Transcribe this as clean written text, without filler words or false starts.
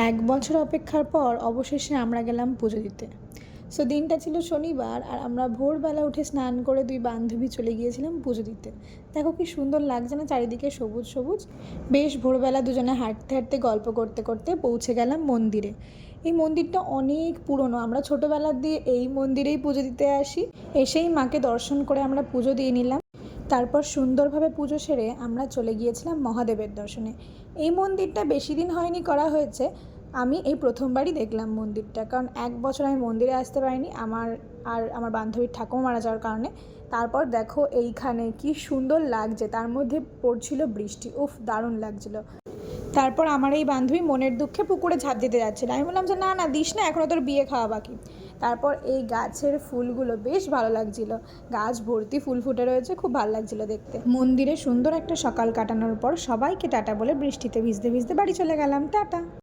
এক বছর অপেক্ষার পর অবশেষে আমরা গেলাম পুজো দিতে। সো দিনটা ছিল শনিবার আর আমরা ভোরবেলা উঠে স্নান করে দুই বান্ধবী চলে গিয়েছিলাম পুজো দিতে। দেখো কি সুন্দর লাগছে না চারিদিকে সবুজ সবুজ। বেশ ভোরবেলা দুজনে হাঁটতে হাঁটতে গল্প করতে করতে পৌঁছে গেলাম মন্দিরে। এই মন্দিরটা অনেক পুরনো, আমরা ছোটোবেলা দিয়ে এই মন্দিরেই পুজো দিতে আসি। এসেই মাকে দর্শন করে আমরা পুজো দিয়ে নিলাম। তারপর সুন্দরভাবে পুজো সেরে আমরা চলে গিয়েছিলাম মহাদেবের দর্শনে। এই মন্দিরটা বেশি দিন হয়নি করা হয়েছে, আমি এই প্রথমবারই দেখলাম মন্দিরটা, কারণ এক বছর আমি মন্দিরে আসতে পারিনি আমার বান্ধবীর ঠাকুমা মারা যাওয়ার কারণে। তারপর দেখো এইখানে কি সুন্দর লাগছে, তার মধ্যে পড়ছিল বৃষ্টি, উফ দারুণ লাগছিল। তারপর আমার এই বান্ধবী মনের দুঃখে পুকুরে ঝাঁপ দিতে যাচ্ছিল, আমি বললাম যে না না দিস না, এখনও তোর বিয়ে খাওয়া বাকি। তারপর এই গাছের ফুলগুলো বেশ ভালো লাগছিল, গাছ ভর্তি ফুল ফুটে রয়েছে, খুব ভালো লাগছিল দেখতে। মন্দিরে সুন্দর একটা সকাল কাটানোর পর সবাইকে টাটা বলে বৃষ্টিতে ভিজতে ভিজতে বাড়ি চলে গেলাম, টাটা।